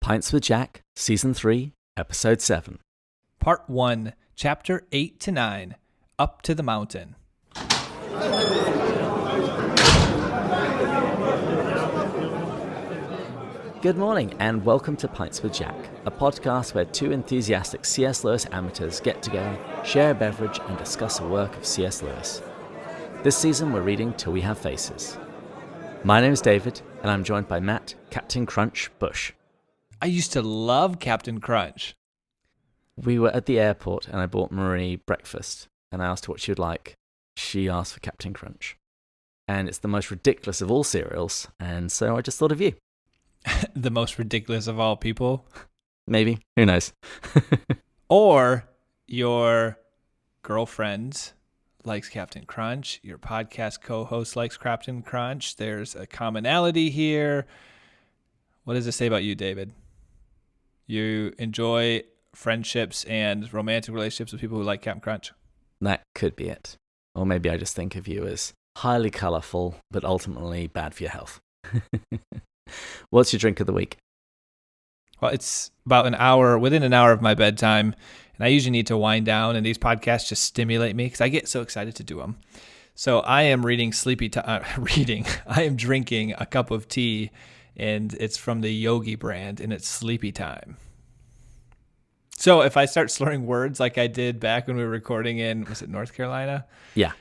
Pints with Jack, Season 3, Episode 7. Part 1, Chapter 8 to 9, Up to the Mountain. Good morning and welcome to Pints with Jack, a podcast where two enthusiastic C.S. Lewis amateurs get together, share a beverage and discuss a work of C.S. Lewis. This season we're reading Till We Have Faces. My name is David and I'm joined by Matt, Captain Crunch Bush. I used to love Captain Crunch. We were at the airport and I bought Marie breakfast and I asked her what she would like. She asked for Captain Crunch. And it's the most ridiculous of all cereals, and so I just thought of you. The most ridiculous of all people. Maybe. Who knows? Or your girlfriend likes Captain Crunch. Your podcast co-host likes Captain Crunch. There's a commonality here. What does it say about you, David? You enjoy friendships and romantic relationships with people who like Captain Crunch? That could be it. Or maybe I just think of you as highly colourful, but ultimately bad for your health. What's your drink of the week? Well, it's about within an hour of my bedtime, and I usually need to wind down, and these podcasts just stimulate me because I get so excited to do them. So I am I am drinking a cup of tea, and it's from the Yogi brand, and it's sleepy time. So if I start slurring words like I did back when we were recording in, was it North Carolina? Yeah.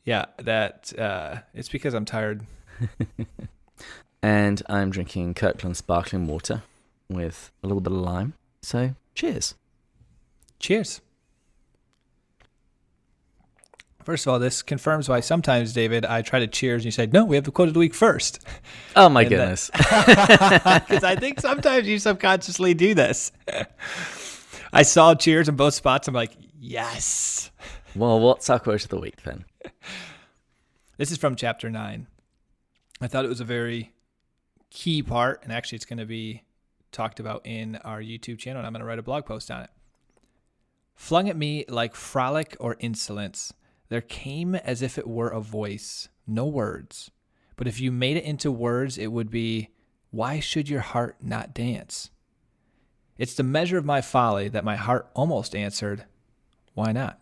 Yeah, it's because I'm tired. And I'm drinking Kirkland sparkling water with a little bit of lime. So, cheers. Cheers. First of all, this confirms why sometimes, David, I try to cheers and you say, no, we have the quote of the week first. Oh my goodness. Because I think sometimes you subconsciously do this. I saw cheers in both spots. I'm like, yes. Well, what's our quote of the week then? This is from chapter 9. I thought it was a very key part, and actually it's going to be talked about in our YouTube channel, and I'm going to write a blog post on it. Flung at me like frolic or insolence, there came as if it were a voice, no words. But if you made it into words, it would be, why should your heart not dance? It's the measure of my folly that my heart almost answered, why not?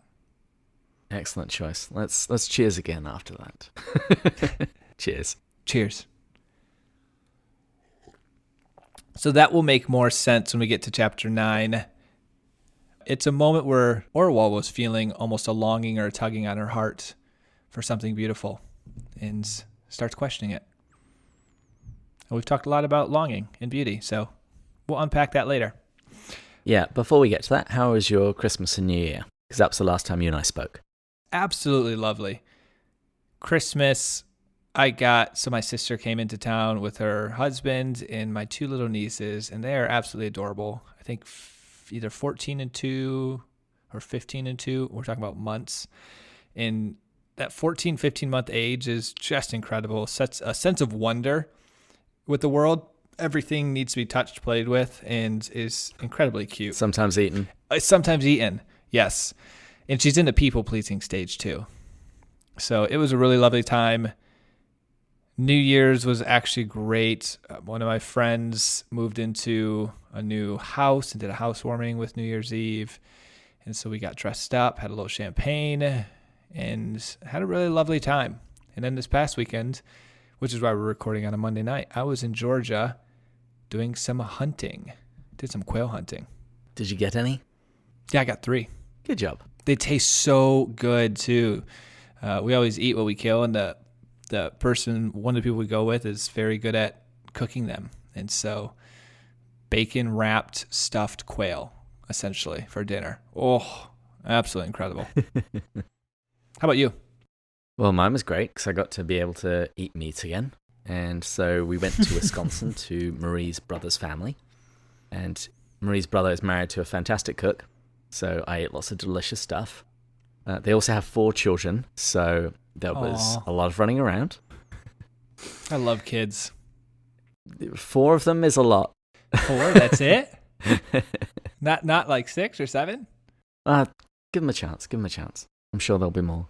Excellent choice. Let's cheers again after that. Cheers. Cheers. So that will make more sense when we get to chapter 9. It's a moment where Orual was feeling almost a longing or a tugging on her heart for something beautiful and starts questioning it. And we've talked a lot about longing and beauty, so we'll unpack that later. Yeah, before we get to that, how was your Christmas and New Year? Because that was the last time you and I spoke. Absolutely lovely. Christmas, so my sister came into town with her husband and my two little nieces, and they are absolutely adorable. I think either 14 and 2 or 15 and 2. We're talking about months. And that 14, 15-month age is just incredible. Sets a sense of wonder with the world. Everything needs to be touched, played with, and is incredibly cute. Sometimes eaten. Sometimes eaten, yes. And she's in the people-pleasing stage, too. So it was a really lovely time. New Year's was actually great. One of my friends moved into a new house and did a housewarming with New Year's Eve. And so we got dressed up, had a little champagne, and had a really lovely time. And then this past weekend, which is why we're recording on a Monday night, I was in Georgia doing some hunting. Did some quail hunting. Did you get any? Yeah, I got 3. Good job. They taste so good, too. We always eat what we kill, and one of the people we go with is very good at cooking them. And so bacon wrapped stuffed quail, essentially, for dinner. Oh, absolutely incredible. How about you? Well, mine was great because I got to be able to eat meat again. And so we went to Wisconsin to Marie's brother's family. And Marie's brother is married to a fantastic cook. So I ate lots of delicious stuff. They also have 4 children, so there was a lot of running around. I love kids. 4 of them is a lot. 4, that's it? Not like 6 or 7? Give them a chance. I'm sure there'll be more.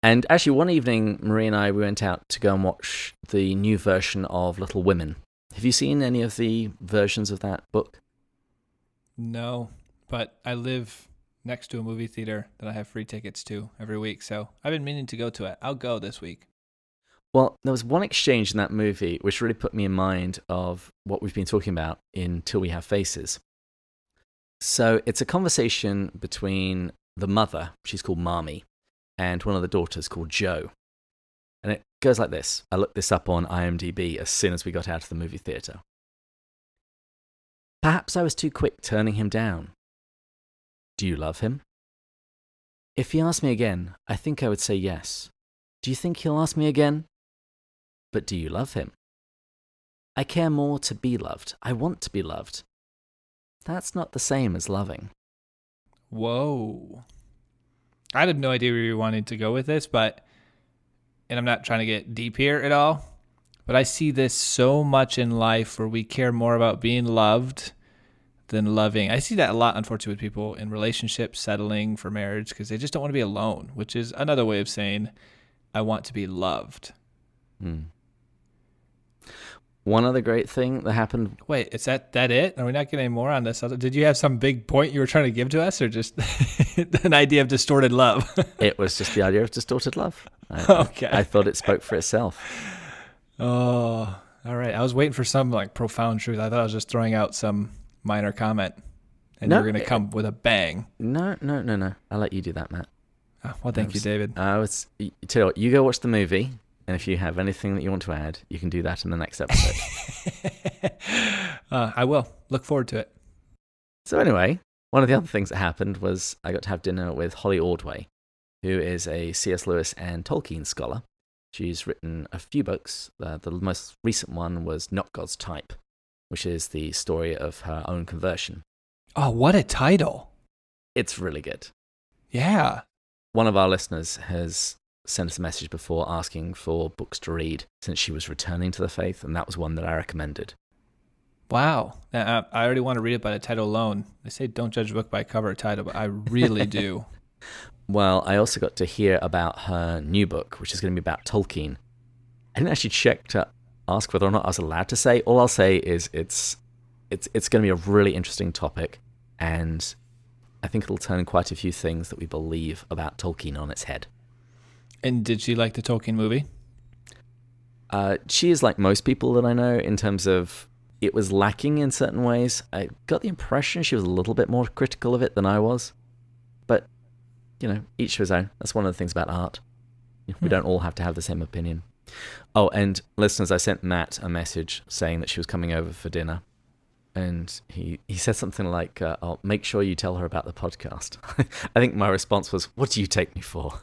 And actually, one evening, Marie and I, we went out to go and watch the new version of Little Women Have you seen any of the versions of that book? No, but I live next to a movie theater that I have free tickets to every week, so I've been meaning to go to it. I'll go this week. Well, there was one exchange in that movie which really put me in mind of what we've been talking about in Till We Have Faces. So it's a conversation between the mother, she's called Marmee, and one of the daughters called Jo. And it goes like this. I looked this up on IMDb as soon as we got out of the movie theater. Perhaps I was too quick turning him down. Do you love him? If he asked me again, I think I would say yes. Do you think he'll ask me again? But do you love him? I care more to be loved. I want to be loved. That's not the same as loving. Whoa. I had no idea where you wanted to go with this, and I'm not trying to get deep here at all, but I see this so much in life where we care more about being loved than loving. I see that a lot, unfortunately, with people in relationships, settling for marriage, because they just don't want to be alone, which is another way of saying, I want to be loved. One other great thing that happened... Wait, is that it? Are we not getting more on this? Did you have some big point you were trying to give to us, or just an idea of distorted love? It was just the idea of distorted love. Okay. I thought it spoke for itself. Oh, all right. I was waiting for some profound truth. I thought I was just throwing out some minor comment, and you were going to come with a bang. No. I'll let you do that, Matt. Oh, well, thank you, David. Tell you what, you go watch the movie, and if you have anything that you want to add, you can do that in the next episode. I will. Look forward to it. So anyway, one of the other things that happened was I got to have dinner with Holly Ordway, who is a C.S. Lewis and Tolkien scholar. She's written a few books. The most recent one was Not God's Type, which is the story of her own conversion. Oh, what a title. It's really good. Yeah. One of our listeners has sent us a message before asking for books to read since she was returning to the faith, and that was one that I recommended. Wow. I already want to read it by the title alone. They say don't judge a book by cover or title, but I really do. Well, I also got to hear about her new book, which is going to be about Tolkien. I didn't actually check to ask whether or not I was allowed to say. All I'll say is it's going to be a really interesting topic, and I think it'll turn quite a few things that we believe about Tolkien on its head. And did she like the Tolkien movie? She is like most people that I know in terms of it was lacking in certain ways. I got the impression she was a little bit more critical of it than I was. But, each to his own. That's one of the things about art. We don't all have to have the same opinion. Oh, and listeners, I sent Matt a message saying that she was coming over for dinner. And he said something like, I'll make sure you tell her about the podcast. I think my response was, what do you take me for?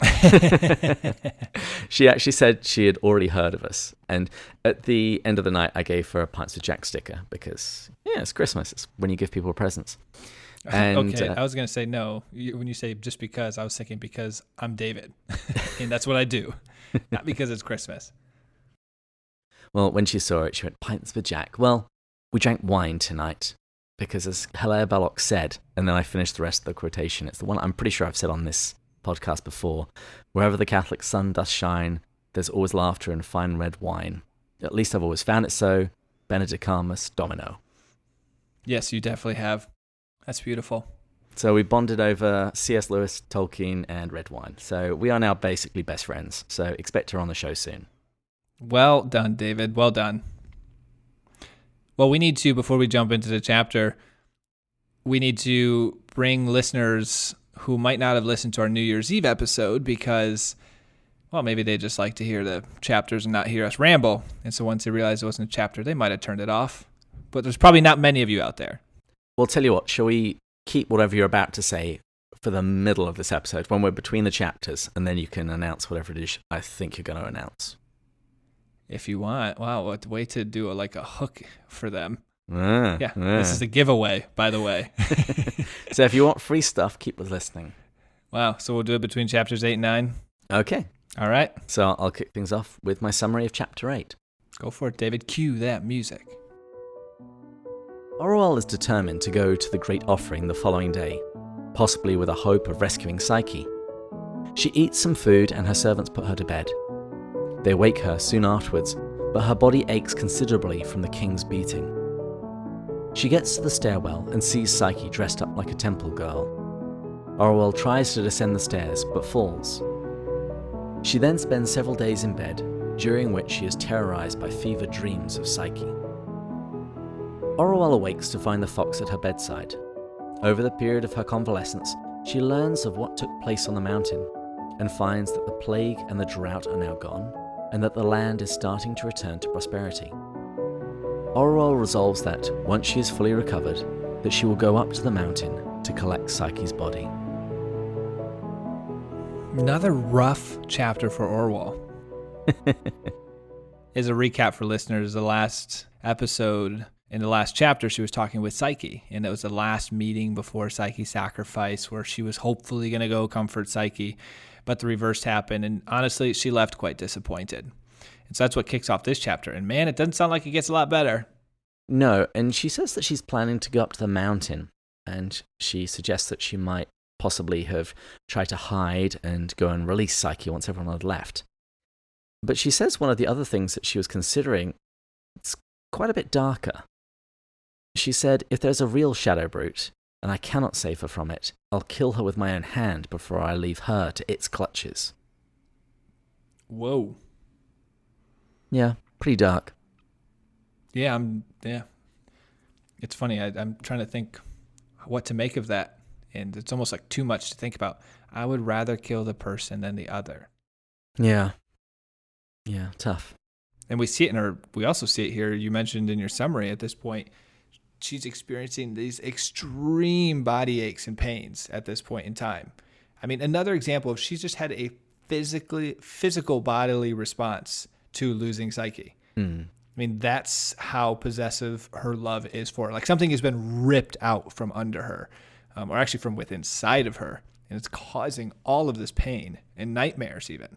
She actually said she had already heard of us. And at the end of the night, I gave her a Pints with Jack sticker because, it's Christmas. It's when you give people presents. And, okay, I was going to say no. When you say just because, I was thinking because I'm David. And that's what I do. Not because it's Christmas. Well, when she saw it, she went, Pints with Jack. Well, we drank wine tonight because, as Hilaire Belloc said, and then I finished the rest of the quotation. It's the one I'm pretty sure I've said on this podcast before. Wherever the Catholic sun doth shine, there's always laughter and fine red wine. At least I've always found it so. Benedicamus Domino. Yes, you definitely have. That's beautiful. So we bonded over C.S. Lewis, Tolkien, and red wine. So we are now basically best friends. So expect her on the show soon. Well done, David. Well done. Well, we need to, before we jump into the chapter, we need to bring listeners who might not have listened to our New Year's Eve episode because, well, maybe they just like to hear the chapters and not hear us ramble. And so once they realized it wasn't a chapter, they might have turned it off. But there's probably not many of you out there. Well, tell you what, shall we keep whatever you're about to say for the middle of this episode when we're between the chapters, and then you can announce whatever it is I think you're going to announce? If you want. Wow, what a way to do a hook for them. Yeah. This is a giveaway, by the way. So if you want free stuff, keep listening. Wow, so we'll do it between chapters 8 and 9? Okay. All right. So I'll kick things off with my summary of chapter 8. Go for it, David. Cue that music. Orual is determined to go to the great offering the following day, possibly with a hope of rescuing Psyche. She eats some food and her servants put her to bed. They wake her soon afterwards but her body aches considerably from the king's beating. She gets to the stairwell and sees Psyche dressed up like a temple girl. Orual tries to descend the stairs, but falls. She then spends several days in bed, during which she is terrorized by fevered dreams of Psyche. Orual awakes to find the fox at her bedside. Over the period of her convalescence, she learns of what took place on the mountain, and finds that the plague and the drought are now gone, and that the land is starting to return to prosperity. Orual resolves that, once she is fully recovered, that she will go up to the mountain to collect Psyche's body. Another rough chapter for Orual. As a recap for listeners, the last episode, in the last chapter, she was talking with Psyche, and it was the last meeting before Psyche's sacrifice where she was hopefully going to go comfort Psyche, but the reverse happened, and honestly, she left quite disappointed. And so that's what kicks off this chapter, and man, it doesn't sound like it gets a lot better. No, and she says that she's planning to go up to the mountain, and she suggests that she might possibly have tried to hide and go and release Psyche once everyone had left. But she says one of the other things that she was considering, it's quite a bit darker. She said, if there's a real shadow brute, and I cannot save her from it, I'll kill her with my own hand before I leave her to its clutches. Whoa. Yeah, pretty dark. Yeah. It's funny. I'm trying to think what to make of that. And it's almost like too much to think about. I would rather kill the person than the other. Yeah, tough. And we see it we also see it here. You mentioned in your summary at this point, she's experiencing these extreme body aches and pains at this point in time. I mean, another example of she's just had a physical bodily response to losing Psyche. I mean, that's how possessive her love is for her. Like something has been ripped out from under her, or actually from within inside of her, and it's causing all of this pain and nightmares even.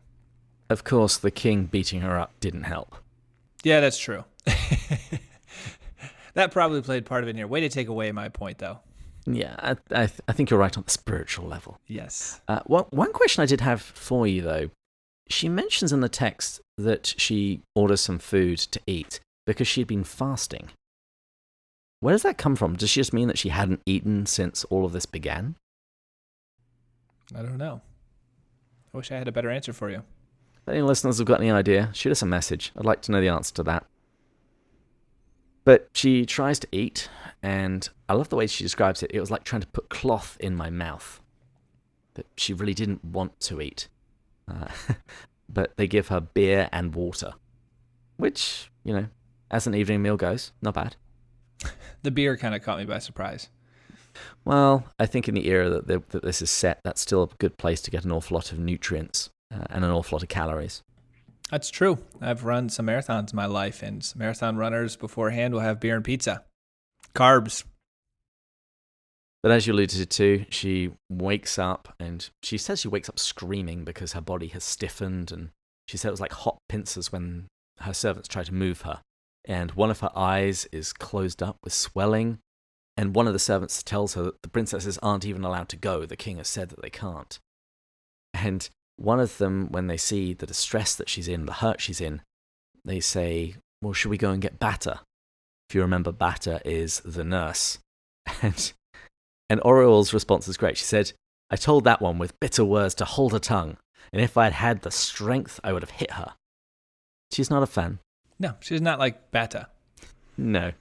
Of course, the king beating her up didn't help. Yeah, that's true. That probably played part of it here. Way to take away my point, though. Yeah, I think you're right on the spiritual level. Yes. One question I did have for you, though. She mentions in the text that she orders some food to eat because she'd been fasting. Where does that come from? Does she just mean that she hadn't eaten since all of this began? I don't know. I wish I had a better answer for you. If any listeners have got any idea, shoot us a message. I'd like to know the answer to that. But she tries to eat, and I love the way she describes it. It was like trying to put cloth in my mouth. That she really didn't want to eat. But they give her beer and water, which, as an evening meal goes, not bad. The beer kind of caught me by surprise. Well, I think in the era that this is set, that's still a good place to get an awful lot of nutrients and an awful lot of calories. That's true. I've run some marathons in my life, and marathon runners beforehand will have beer and pizza. Carbs. But as you alluded to, she wakes up, and she says she wakes up screaming because her body has stiffened, and she said it was like hot pincers when her servants try to move her. And one of her eyes is closed up with swelling, and one of the servants tells her that the princesses aren't even allowed to go. The king has said that they can't. And one of them, when they see the distress that she's in, the hurt she's in, they say, well, should we go and get Bata? If you remember, Bata is the nurse. And Orual's response is great. She said, I told that one with bitter words to hold her tongue, and if I had had the strength, I would have hit her. She's not a fan. No, she's not like Bata. No.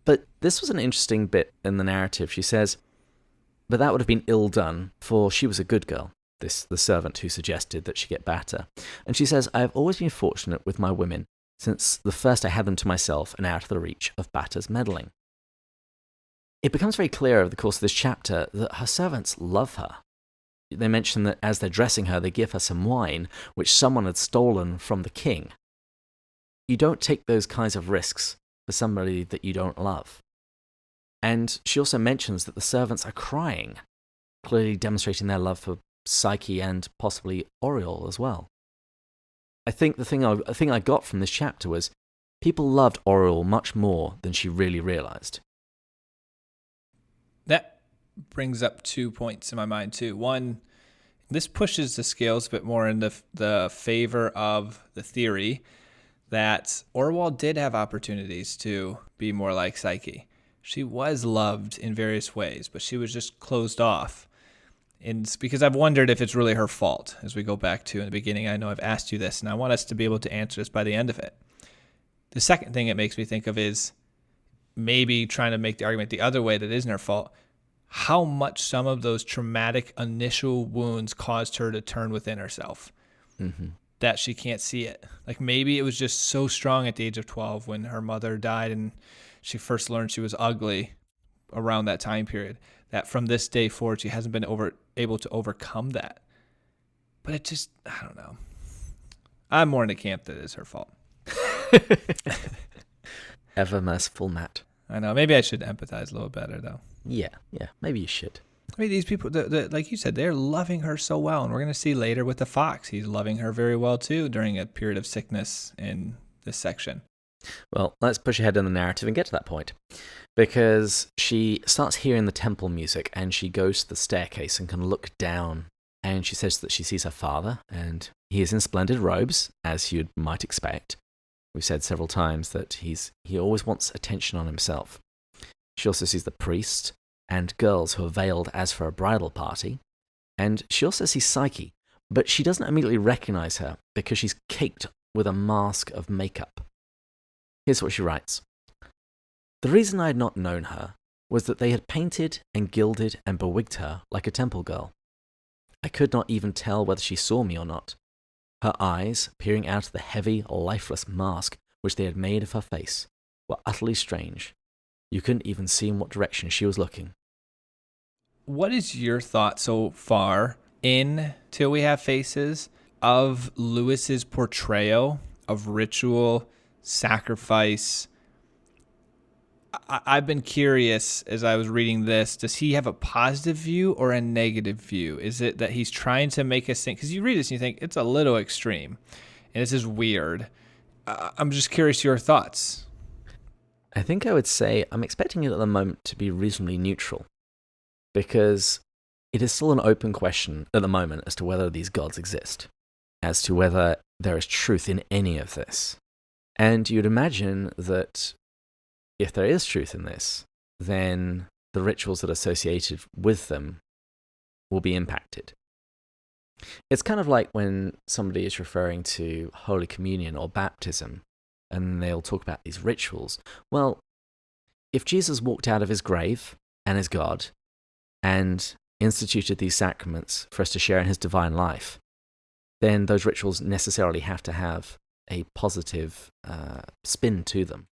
But this was an interesting bit in the narrative. She says, but that would have been ill done, for she was a good girl, the servant who suggested that she get Bata. And she says, I have always been fortunate with my women, since the first I had them to myself and out of the reach of Bata's meddling. It becomes very clear over the course of this chapter that her servants love her. They mention that as they're dressing her, they give her some wine, which someone had stolen from the king. You don't take those kinds of risks for somebody that you don't love. And she also mentions that the servants are crying, clearly demonstrating their love for Psyche and possibly Orual as well. I think the thing I got from this chapter was people loved Orual much more than she really realized. That brings up 2 points in my mind too. One, this pushes the scales a bit more in the favor of the theory that Orual did have opportunities to be more like Psyche. She was loved in various ways, but she was just closed off. And it's because I've wondered if it's really her fault. As we go back to in the beginning, I know I've asked you this, and I want us to be able to answer this by the end of it. The second thing it makes me think of is maybe trying to make the argument the other way that it isn't her fault. How much some of those traumatic initial wounds caused her to turn within herself. Mm-hmm. That she can't see it. Like maybe it was just so strong at the age of 12 when her mother died and she first learned she was ugly around that time period, that from this day forward she hasn't been able to overcome that. But it just, I don't know. I'm more in the camp that it is her fault. Ever merciful Matt. I know. Maybe I should empathize a little better though. Yeah, maybe you should. I mean, these people, like you said, they're loving her so well. And we're going to see later with the fox, he's loving her very well too during a period of sickness in this section. Well, let's push ahead in the narrative and get to that point. Because she starts hearing the temple music and she goes to the staircase and can look down. And she says that she sees her father and he is in splendid robes, as you might expect. We've said several times that he always wants attention on himself. She also sees the priest and girls who are veiled as for a bridal party. And she also sees Psyche, but she doesn't immediately recognize her because she's caked with a mask of makeup. Here's what she writes. The reason I had not known her was that they had painted and gilded and bewigged her like a temple girl. I could not even tell whether she saw me or not. Her eyes, peering out of the heavy, lifeless mask which they had made of her face, were utterly strange. You couldn't even see in what direction she was looking. What is your thought so far in Till We Have Faces of Lewis's portrayal of ritual, sacrifice? I've been curious as I was reading this, does he have a positive view or a negative view? Is it that he's trying to make us think, because you read this and you think it's a little extreme and this is weird. I'm just curious your thoughts. I think I would say I'm expecting it at the moment to be reasonably neutral, because it is still an open question at the moment as to whether these gods exist, as to whether there is truth in any of this. And you'd imagine that if there is truth in this, then the rituals that are associated with them will be impacted. It's kind of like when somebody is referring to Holy Communion or baptism, and they'll talk about these rituals. Well, if Jesus walked out of his grave and is God and instituted these sacraments for us to share in his divine life, then those rituals necessarily have to have a positive spin to them.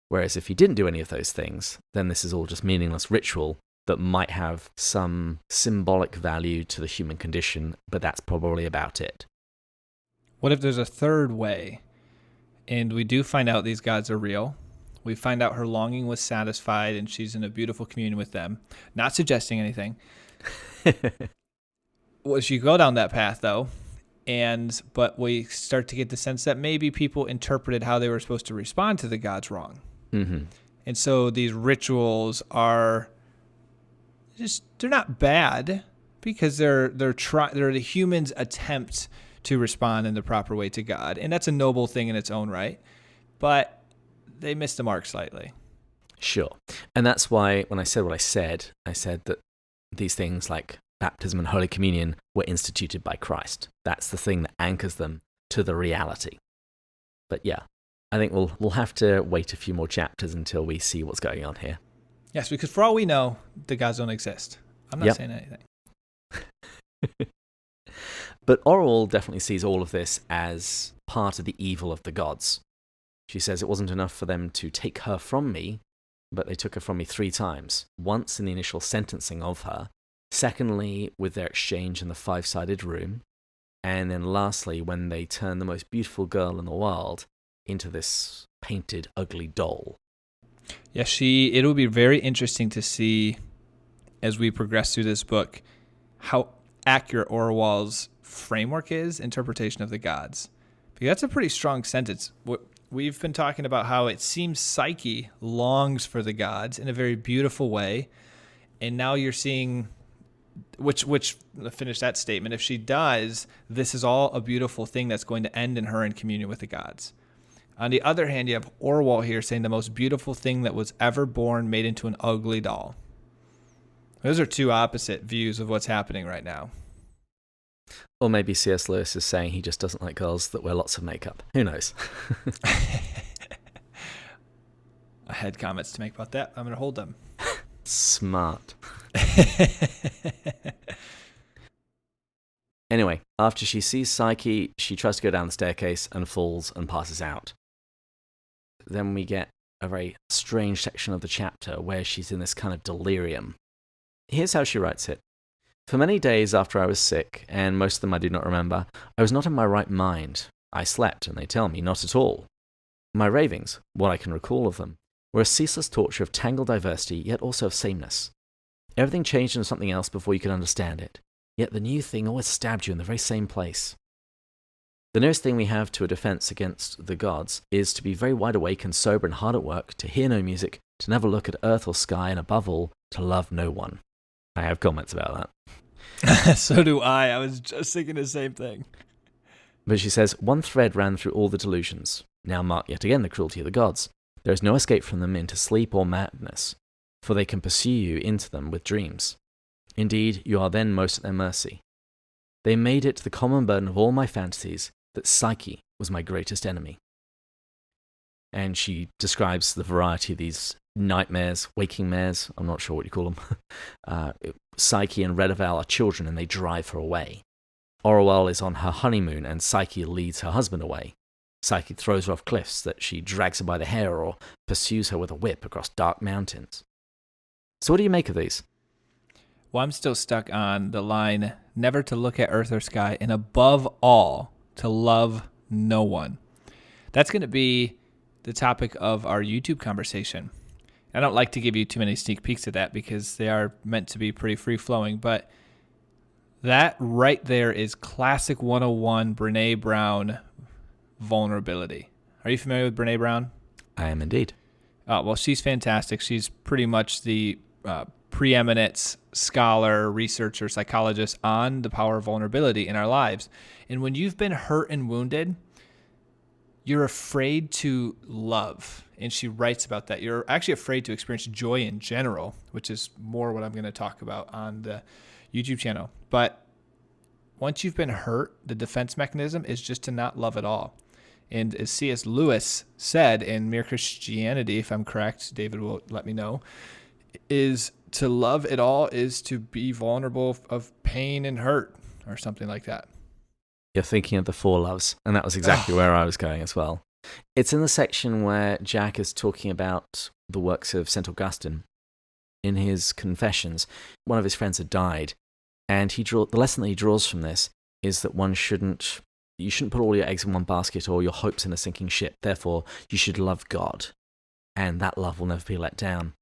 Whereas if he didn't do any of those things, then this is all just meaningless ritual that might have some symbolic value to the human condition, but that's probably about it. What if there's a third way? And we do find out these gods are real. We find out her longing was satisfied and she's in a beautiful communion with them. Not suggesting anything. Well, she go down that path though, but we start to get the sense that maybe people interpreted how they were supposed to respond to the gods wrong. Mm-hmm. And so these rituals are they're not bad because they're the human's attempt to respond in the proper way to God. And that's a noble thing in its own right. But they missed the mark slightly. Sure. And that's why when I said what I said that these things like baptism and Holy Communion were instituted by Christ. That's the thing that anchors them to the reality. But yeah, I think we'll have to wait a few more chapters until we see what's going on here. Yes, because for all we know, the gods don't exist. I'm not saying anything. But Orual definitely sees all of this as part of the evil of the gods. She says it wasn't enough for them to take her from me, but they took her from me 3 times. Once in the initial sentencing of her, secondly with their exchange in the 5-sided room, and then lastly when they turned the most beautiful girl in the world into this painted, ugly doll. Yeah, it'll be very interesting to see as we progress through this book how accurate Orual's framework is, interpretation of the gods. Because that's a pretty strong sentence. We've been talking about how it seems Psyche longs for the gods in a very beautiful way. And now you're seeing, which finish that statement, if she does, this is all a beautiful thing that's going to end in her in communion with the gods. On the other hand, you have Orual here saying the most beautiful thing that was ever born made into an ugly doll. Those are two opposite views of what's happening right now. Or maybe C.S. Lewis is saying he just doesn't like girls that wear lots of makeup. Who knows? I had comments to make about that. I'm going to hold them. Smart. Anyway, after she sees Psyche, she tries to go down the staircase and falls and passes out. Then we get a very strange section of the chapter where she's in this kind of delirium. Here's how she writes it. For many days after I was sick, and most of them I do not remember, I was not in my right mind. I slept, and they tell me not at all. My ravings, what I can recall of them, were a ceaseless torture of tangled diversity, yet also of sameness. Everything changed into something else before you could understand it, yet the new thing always stabbed you in the very same place. The nearest thing we have to a defense against the gods is to be very wide awake and sober and hard at work, to hear no music, to never look at earth or sky, and above all, to love no one. I have comments about that. So do I. I was just thinking the same thing. But she says, one thread ran through all the delusions. Now mark yet again the cruelty of the gods. There is no escape from them into sleep or madness, for they can pursue you into them with dreams. Indeed, you are then most at their mercy. They made it the common burden of all my fantasies that Psyche was my greatest enemy. And she describes the variety of these nightmares, waking mares, I'm not sure what you call them. Psyche and Redoval are children and they drive her away. Orual is on her honeymoon and Psyche leads her husband away. Psyche throws her off cliffs that she drags her by the hair or pursues her with a whip across dark mountains. So what do you make of these? Well, I'm still stuck on the line, never to look at earth or sky, and above all, to love no one. That's going to be the topic of our YouTube conversation. I don't like to give you too many sneak peeks of that because they are meant to be pretty free-flowing, but that right there is classic 101 Brene Brown vulnerability. Are you familiar with Brene Brown? I am indeed. Well, she's fantastic. She's pretty much the preeminent scholar, researcher, psychologist on the power of vulnerability in our lives. And when you've been hurt and wounded, you're afraid to love. And she writes about that. You're actually afraid to experience joy in general, which is more what I'm going to talk about on the YouTube channel. But once you've been hurt, the defense mechanism is just to not love at all. And as C.S. Lewis said in Mere Christianity, if I'm correct, David will let me know, is to love at all is to be vulnerable of pain and hurt or something like that. You're thinking of the four loves, and that was exactly where I was going as well. It's in the section where Jack is talking about the works of St. Augustine. In his Confessions, one of his friends had died, and the lesson that he draws from this is that you shouldn't put all your eggs in one basket or your hopes in a sinking ship. Therefore, you should love God, and that love will never be let down.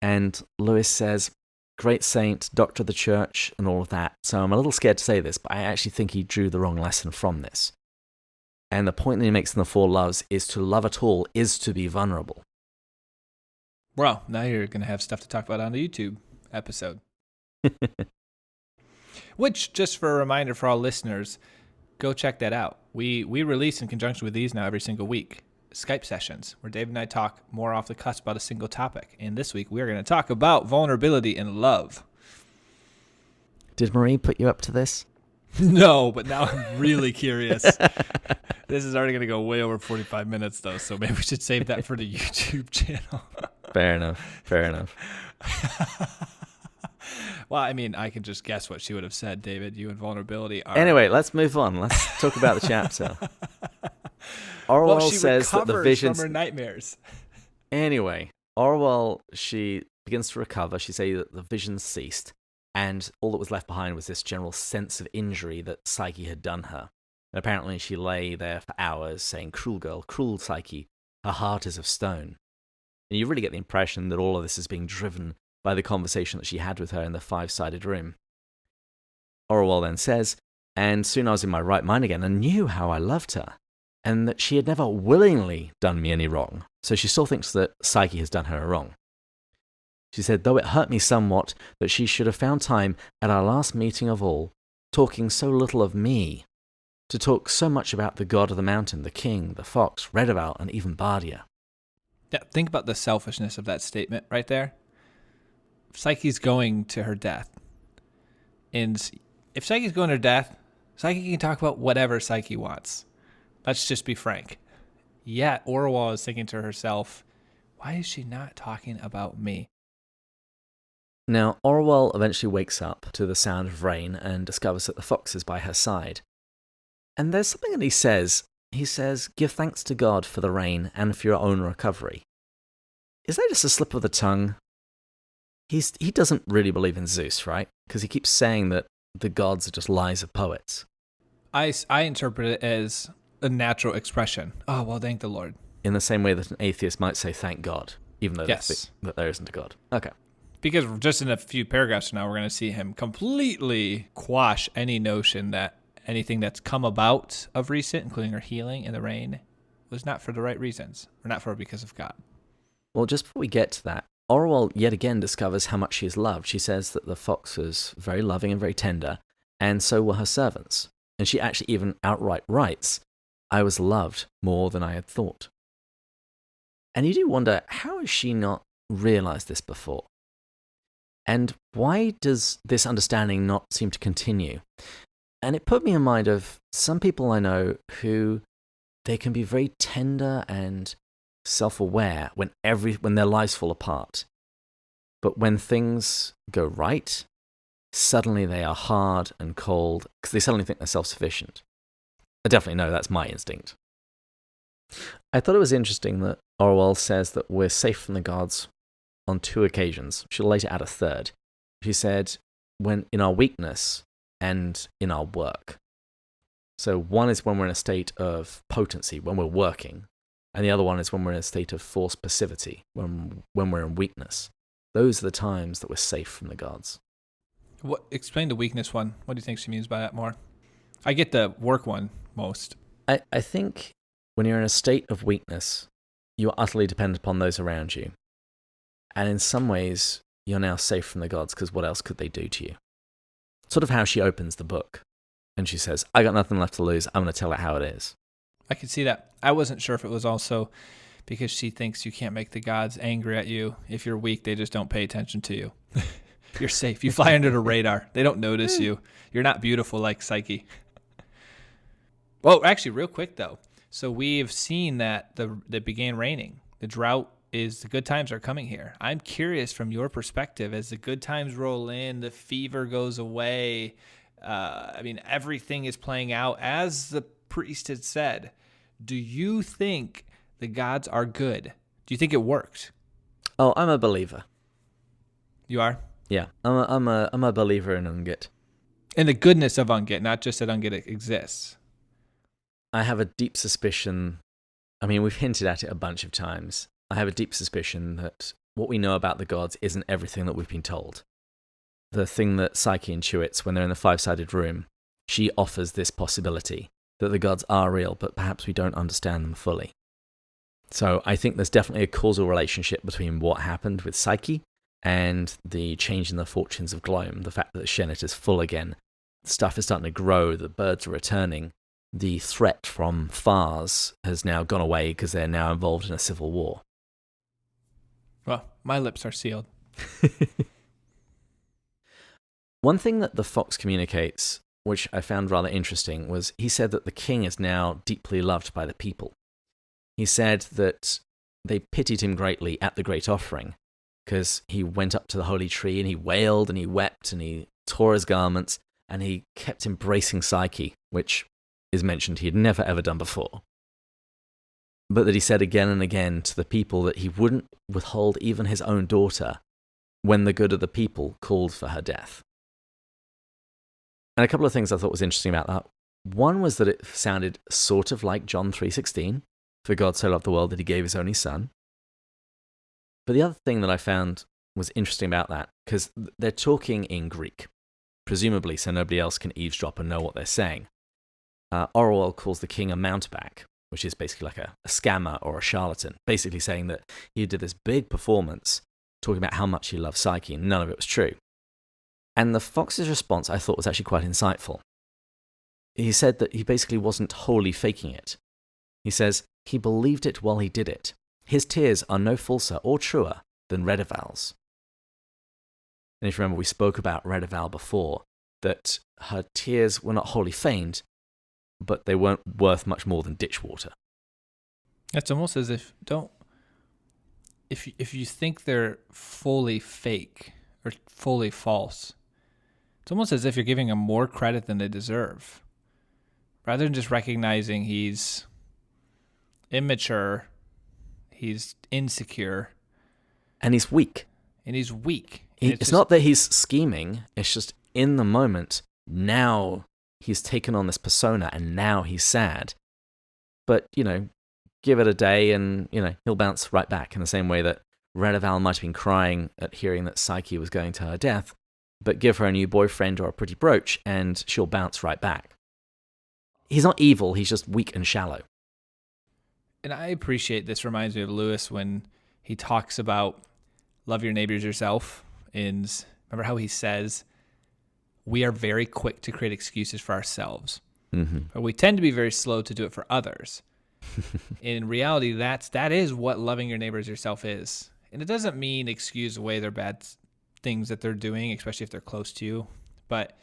And Lewis says, great saint, doctor of the church, and all of that. So I'm a little scared to say this, but I actually think he drew the wrong lesson from this. And the point that he makes in the four loves is to love at all is to be vulnerable. Well, now you're going to have stuff to talk about on the YouTube episode. Which, just for a reminder for all listeners, go check that out. We release in conjunction with these now every single week, Skype sessions, where Dave and I talk more off the cusp about a single topic. And this week, we're going to talk about vulnerability and love. Did Marie put you up to this? No, but now I'm really curious. This is already going to go way over 45 minutes, though, so maybe we should save that for the YouTube channel. Fair enough. Well, I mean, I can just guess what she would have said, David. You and vulnerability are... Anyway, let's move on. Let's talk about the chapter. Orual says that the visions from her nightmares. Anyway, Orual, she begins to recover. She says that the visions ceased, and all that was left behind was this general sense of injury that Psyche had done her. And apparently she lay there for hours saying, cruel girl, cruel Psyche, her heart is of stone. And you really get the impression that all of this is being driven by the conversation that she had with her in the five-sided room. Orual then says, and soon I was in my right mind again and knew how I loved her, and that she had never willingly done me any wrong, so she still thinks that Psyche has done her a wrong. She said, though it hurt me somewhat that she should have found time at our last meeting of all, talking so little of me, to talk so much about the god of the mountain, the king, the fox, Redoval, and even Bardia. Yeah, think about the selfishness of that statement right there. Psyche's going to her death. And if Psyche's going to her death, Psyche can talk about whatever Psyche wants. Let's just be frank. Yet Orual is thinking to herself, why is she not talking about me? Now, Orual eventually wakes up to the sound of rain and discovers that the fox is by her side. And there's something that he says. He says, give thanks to God for the rain and for your own recovery. Is that just a slip of the tongue? He doesn't really believe in Zeus, right? Because he keeps saying that the gods are just lies of poets. I interpret it as a natural expression. Oh, well, thank the Lord. In the same way that an atheist might say thank God, even though yes. that there isn't a God. Okay. Because just in a few paragraphs from now, we're going to see him completely quash any notion that anything that's come about of recent, including her healing in the rain, was not for the right reasons, or not for because of God. Well, just before we get to that, Orual yet again discovers how much she is loved. She says that the fox was very loving and very tender, and so were her servants. And she actually even outright writes, I was loved more than I had thought. And you do wonder, how has she not realized this before? And why does this understanding not seem to continue? And it put me in mind of some people I know who they can be very tender and self-aware when their lives fall apart. But when things go right, suddenly they are hard and cold because they suddenly think they're self-sufficient. I definitely know that's my instinct. I thought it was interesting that Orual says that we're safe from the gods on 2 occasions. She'll later add a third. She said, when in our weakness and in our work. So one is when we're in a state of potency, when we're working, and the other one is when we're in a state of forced passivity, when we're in weakness. Those are the times that we're safe from the gods. Explain the weakness one. What do you think she means by that more? I get the work one most. I think when you're in a state of weakness, you're utterly dependent upon those around you. And in some ways, you're now safe from the gods because what else could they do to you? Sort of how she opens the book. And she says, I got nothing left to lose. I'm going to tell it how it is. I can see that. I wasn't sure if it was also because she thinks you can't make the gods angry at you. If you're weak, they just don't pay attention to you. You're safe. You fly under the radar. They don't notice you. You're not beautiful like Psyche. Well, actually, real quick, though. So we've seen that that began raining. The drought is the good times are coming here. I'm curious from your perspective, as the good times roll in, the fever goes away. Everything is playing out as the priest had said. Do you think the gods are good? Do you think it worked? Oh, I'm a believer. You are? Yeah, I'm a believer in Ungit. In the goodness of Ungit, not just that Ungit exists. I have a deep suspicion, we've hinted at it a bunch of times. I have a deep suspicion that what we know about the gods isn't everything that we've been told. The thing that Psyche intuits when they're in the 5-sided room, she offers this possibility that the gods are real, but perhaps we don't understand them fully. So I think there's definitely a causal relationship between what happened with Psyche and the change in the fortunes of Gloam, the fact that Shennet is full again. Stuff is starting to grow, the birds are returning. The threat from Fars has now gone away because they're now involved in a civil war. Well, my lips are sealed. One thing that the fox communicates, which I found rather interesting, was he said that the king is now deeply loved by the people. He said that they pitied him greatly at the great offering because he went up to the holy tree and he wailed and he wept and he tore his garments and he kept embracing Psyche, which is mentioned he had never ever done before. But that he said again and again to the people that he wouldn't withhold even his own daughter when the good of the people called for her death. And a couple of things I thought was interesting about that. One was that it sounded sort of like John 3:16, for God so loved the world that he gave his only son. But the other thing that I found was interesting about that, because they're talking in Greek, presumably so nobody else can eavesdrop and know what they're saying. Orual calls the king a mountebank, which is basically like a scammer or a charlatan, basically saying that he did this big performance talking about how much he loved Psyche, and none of it was true. And the fox's response I thought was actually quite insightful. he said that he basically wasn't wholly faking it. He says, he believed it while he did it. His tears are no falser or truer than Redival's. And if you remember, we spoke about Redival before, that her tears were not wholly feigned, but they weren't worth much more than ditch water. It's almost as if if you think they're fully fake or fully false, it's almost as if you're giving them more credit than they deserve. Rather than just recognizing he's immature, he's insecure. And he's weak. It's not that he's scheming, it's just in the moment, now he's taken on this persona and now he's sad. But, give it a day and, he'll bounce right back in the same way that Redival might have been crying at hearing that Psyche was going to her death, but give her a new boyfriend or a pretty brooch and she'll bounce right back. He's not evil, he's just weak and shallow. And I appreciate this. Reminds me of Lewis when he talks about love your neighbors yourself. And remember how he says, we are very quick to create excuses for ourselves, but we tend to be very slow to do it for others. In reality, that is what loving your neighbors yourself is. And it doesn't mean excuse away their bad things that they're doing, especially if they're close to you. But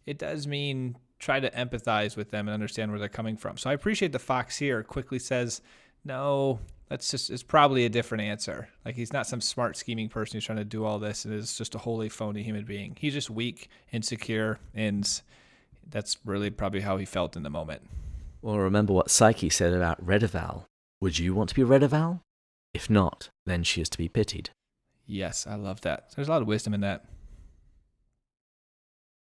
it does mean try to empathize with them and understand where they're coming from. So I appreciate the fox here quickly says, no, it's probably a different answer. Like, he's not some smart scheming person who's trying to do all this and is just a wholly phony human being. He's just weak, insecure, and that's really probably how he felt in the moment. Well, remember what Psyche said about Redival. Would you want to be Redival? If not, then she is to be pitied. Yes, I love that. There's a lot of wisdom in that.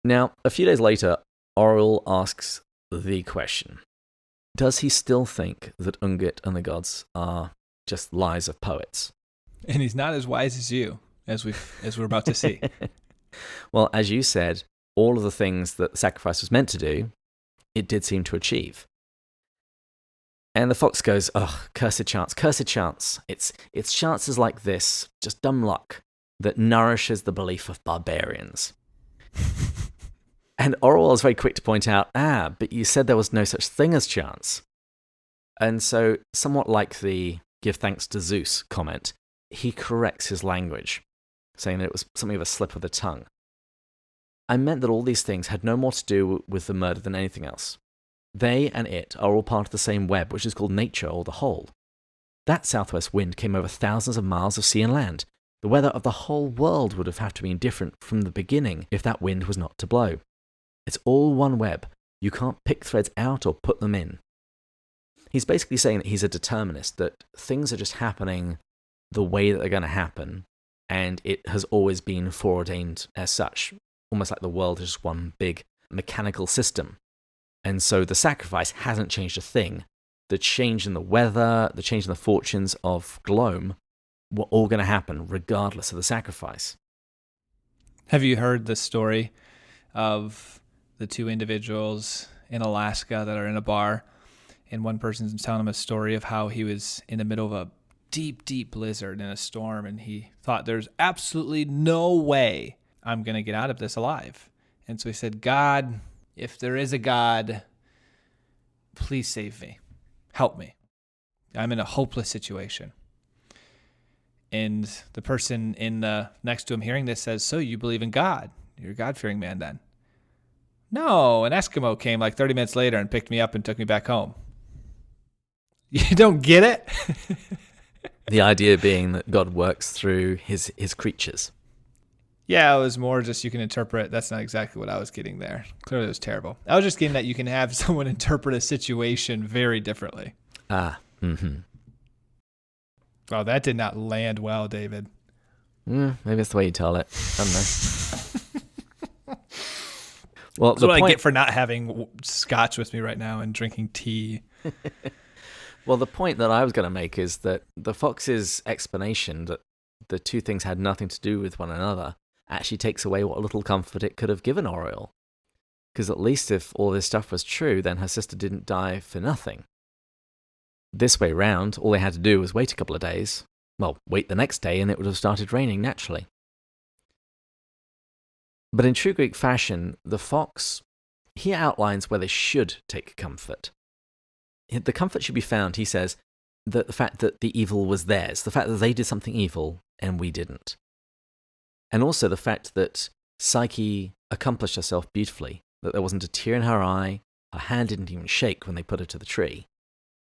Now, a few days later, Orual asks the question. Does he still think that Ungit and the gods are just lies of poets? And he's not as wise as you, as we're about to see. Well, as you said, all of the things that the sacrifice was meant to do, it did seem to achieve. And the fox goes, "Oh, cursed chance, cursed chance. It's chances like this, just dumb luck, that nourishes the belief of barbarians." And Orual is very quick to point out, but you said there was no such thing as chance. And so, somewhat like the give thanks to Zeus comment, he corrects his language, saying that it was something of a slip of the tongue. I meant that all these things had no more to do with the murder than anything else. They and it are all part of the same web, which is called nature or the whole. That southwest wind came over thousands of miles of sea and land. The weather of the whole world would have had to be different from the beginning if that wind was not to blow. It's all one web. You can't pick threads out or put them in. He's basically saying that he's a determinist, that things are just happening the way that they're going to happen, and it has always been foreordained as such, almost like the world is just one big mechanical system. And so the sacrifice hasn't changed a thing. The change in the weather, the change in the fortunes of Glome were all going to happen regardless of the sacrifice. Have you heard the story of the two individuals in Alaska that are in a bar, and one person's telling him a story of how he was in the middle of a deep, deep blizzard in a storm, and he thought there's absolutely no way I'm going to get out of this alive. And so he said, God, if there is a God, please save me. Help me. I'm in a hopeless situation. And the person next to him hearing this says, so you believe in God? You're a God-fearing man then. No, an Eskimo came like 30 minutes later and picked me up and took me back home. You don't get it? The idea being that God works through his creatures. Yeah, it was more just you can interpret. That's not exactly what I was getting there. Clearly it was terrible. I was just getting that you can have someone interpret a situation very differently. Oh, that did not land well, David. Maybe that's the way you tell it. I don't know. Well, that's what I get for not having scotch with me right now and drinking tea. Well, the point that I was going to make is that the fox's explanation that the two things had nothing to do with one another actually takes away what little comfort it could have given Orual. Because at least if all this stuff was true, then her sister didn't die for nothing. This way round, all they had to do was wait a couple of days. Well, wait the next day and it would have started raining naturally. But in true Greek fashion, the fox he outlines where they should take comfort. The comfort should be found, he says, that the fact that the evil was theirs, the fact that they did something evil and we didn't. And also the fact that Psyche accomplished herself beautifully, that there wasn't a tear in her eye, her hand didn't even shake when they put her to the tree.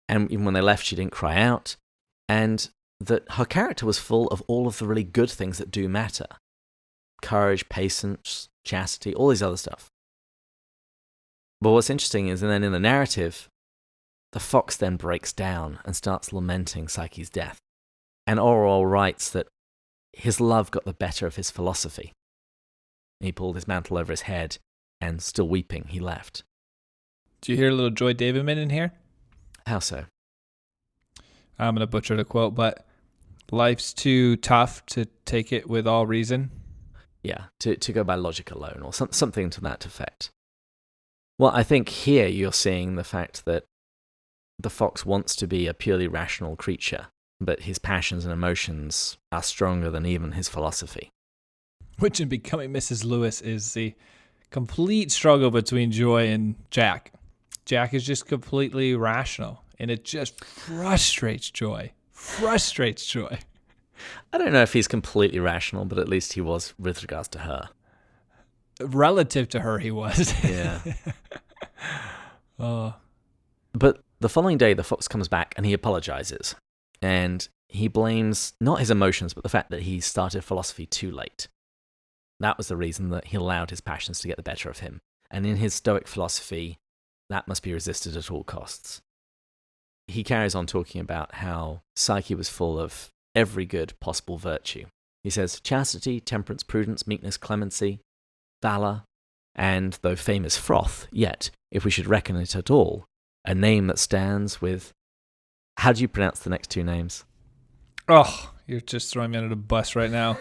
And even when they left, she didn't cry out. And that her character was full of all of the really good things that do matter. Courage, patience, chastity, all these other stuff. But what's interesting is then in the narrative, the fox then breaks down and starts lamenting Psyche's death. And Orual writes that his love got the better of his philosophy. He pulled his mantle over his head and, still weeping, he left. Do you hear a little Joy Davidman in here? How so? I'm going to butcher the quote, but life's too tough to take it with all reason. Yeah, to go by logic alone, or something to that effect. Well, I think here you're seeing the fact that the fox wants to be a purely rational creature, but his passions and emotions are stronger than even his philosophy. Which in Becoming Mrs. Lewis is the complete struggle between Joy and Jack. Jack is just completely rational, and it just frustrates Joy. I don't know if he's completely rational, but at least he was with regards to her. Relative to her, he was. Yeah. But the following day, the fox comes back and he apologizes. And he blames not his emotions, but the fact that he started philosophy too late. That was the reason that he allowed his passions to get the better of him. And in his Stoic philosophy, that must be resisted at all costs. He carries on talking about how Psyche was full of every good possible virtue. He says, chastity, temperance, prudence, meekness, clemency, valor, and, though fame is froth, yet, if we should reckon it at all, a name that stands with... How do you pronounce the next two names? Oh, you're just throwing me under the bus right now.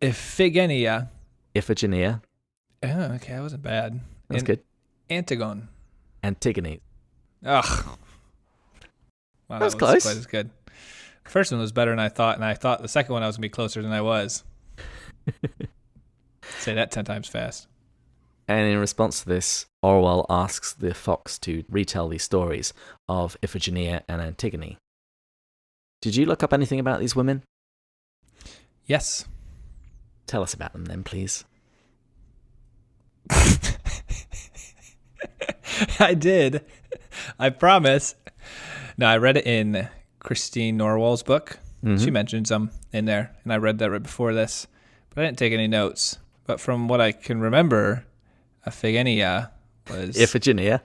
Iphigenia. Iphigenia. Oh, okay, that wasn't bad. That's good. Antigone. Antigone. Ugh. Wow, that was close. Quite as good. The first one was better than I thought, and I thought the second one I was going to be closer than I was. Say that 10 times fast. And in response to this, Orual asks the fox to retell these stories of Iphigenia and Antigone. Did you look up anything about these women? Yes. Tell us about them then, please. I did. I promise. No, I read it in Christine Norwell's book. Mm-hmm. She mentioned some in there, and I read that right before this. But I didn't take any notes. But from what I can remember, Iphigenia was... Iphigenia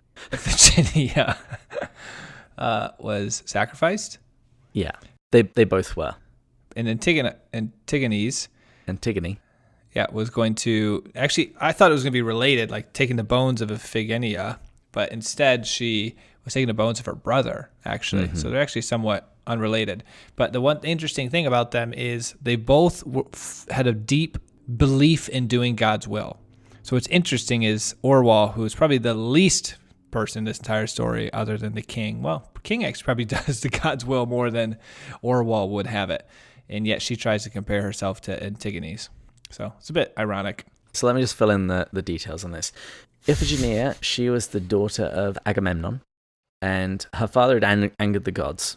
was sacrificed? Yeah, they both were. And Antigone, yeah, was going to... Actually, I thought it was going to be related, like taking the bones of Iphigenia, but instead she was taking the bones of her brother, actually. Mm-hmm. So they're actually somewhat unrelated. But the one interesting thing about them is they both had a deep belief in doing God's will. So what's interesting is Orual, who is probably the least person in this entire story other than the king. Well, King X probably does the God's will more than Orual would have it. And yet she tries to compare herself to Antigone's. So it's a bit ironic. So let me just fill in the details on this. Iphigenia, she was the daughter of Agamemnon, and her father had angered the gods.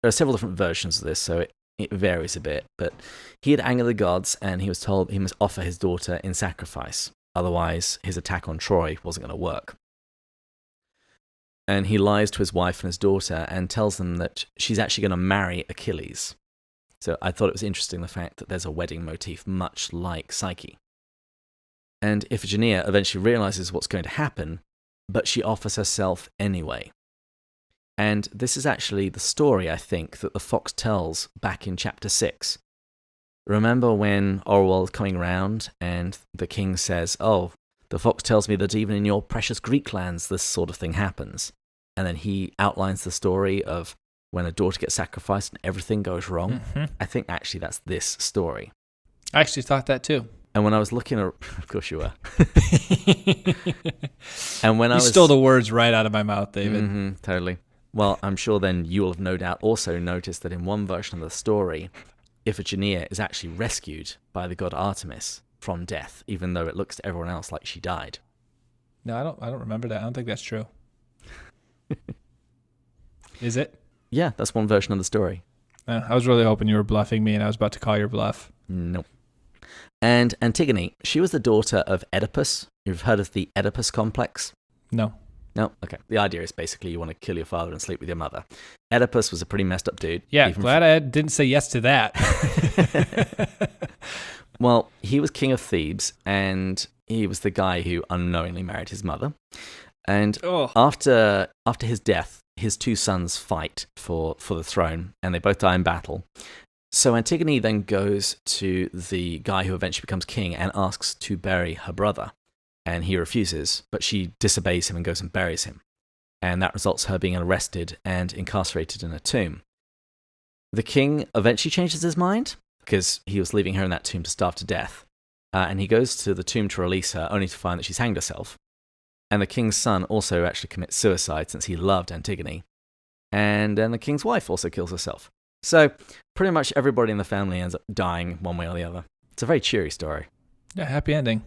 There are several different versions of this, so it varies a bit. But he had angered the gods, and he was told he must offer his daughter in sacrifice. Otherwise, his attack on Troy wasn't going to work. And he lies to his wife and his daughter and tells them that she's actually going to marry Achilles. So I thought it was interesting the fact that there's a wedding motif much like Psyche. And Iphigenia eventually realizes what's going to happen, but she offers herself anyway. And this is actually the story, I think, that the fox tells back in chapter 6. Remember when Orual is coming around and the king says, oh, the fox tells me that even in your precious Greek lands this sort of thing happens. And then he outlines the story of when a daughter gets sacrificed and everything goes wrong. Mm-hmm. I think actually that's this story. I actually thought that too. And when I was looking at... Of course you were. And when you stole the words right out of my mouth, David. Mm-hmm, totally. Well, I'm sure then you will have no doubt also noticed that in one version of the story, Iphigenia is actually rescued by the god Artemis from death, even though it looks to everyone else like she died. No, I don't remember that. I don't think that's true. Is it? Yeah, that's one version of the story. I was really hoping you were bluffing me, and I was about to call your bluff. Nope. And Antigone, she was the daughter of Oedipus. You've heard of the Oedipus complex? No. No? Okay. The idea is basically you want to kill your father and sleep with your mother. Oedipus was a pretty messed up dude. Yeah, glad I didn't say yes to that. Well, he was king of Thebes, and he was the guy who unknowingly married his mother. And after his death, his two sons fight for the throne, and they both die in battle. So Antigone then goes to the guy who eventually becomes king and asks to bury her brother. And he refuses, but she disobeys him and goes and buries him. And that results in her being arrested and incarcerated in a tomb. The king eventually changes his mind, because he was leaving her in that tomb to starve to death. And he goes to the tomb to release her, only to find that she's hanged herself. And the king's son also actually commits suicide since he loved Antigone. And then the king's wife also kills herself. So pretty much everybody in the family ends up dying one way or the other. It's a very cheery story. Yeah, happy ending.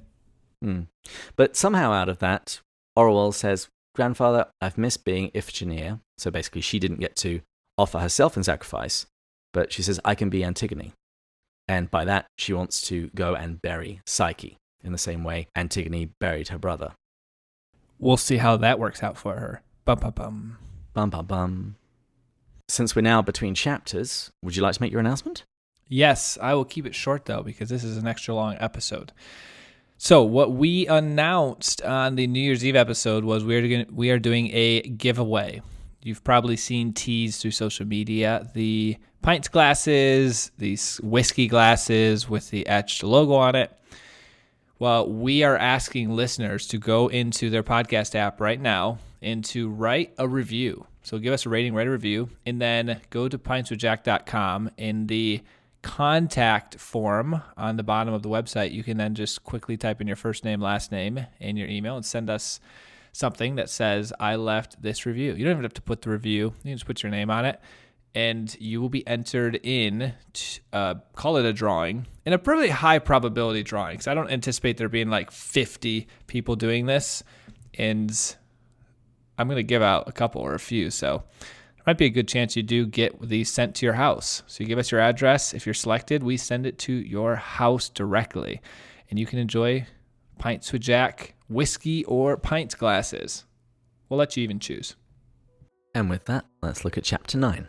But somehow out of that, Orual says, "Grandfather, I've missed being Iphigenia." So basically she didn't get to offer herself in sacrifice, but she says, "I can be Antigone." And by that, she wants to go and bury Psyche in the same way Antigone buried her brother. We'll see how that works out for her. Bum, bum, bum. Bum, bum, bum. Since we're now between chapters, would you like to make your announcement? Yes, I will keep it short, though, because this is an extra long episode. So what we announced on the New Year's Eve episode was we are doing a giveaway. You've probably seen teased through social media the Pints glasses, these whiskey glasses with the etched logo on it. Well, we are asking listeners to go into their podcast app right now and to write a review. So give us a rating, write a review, and then go to pintswithjack.com. In the contact form on the bottom of the website, you can then just quickly type in your first name, last name, and your email and send us something that says, "I left this review." You don't even have to put the review. You can just put your name on it, and you will be entered in, call it a drawing, in a pretty high probability drawing, because I don't anticipate there being like 50 people doing this, and I'm going to give out a couple or a few, so there might be a good chance you do get these sent to your house. So you give us your address. If you're selected, we send it to your house directly, and you can enjoy Pints with Jack whiskey or pint glasses. We'll let you even choose. And with that, let's look at Chapter 9.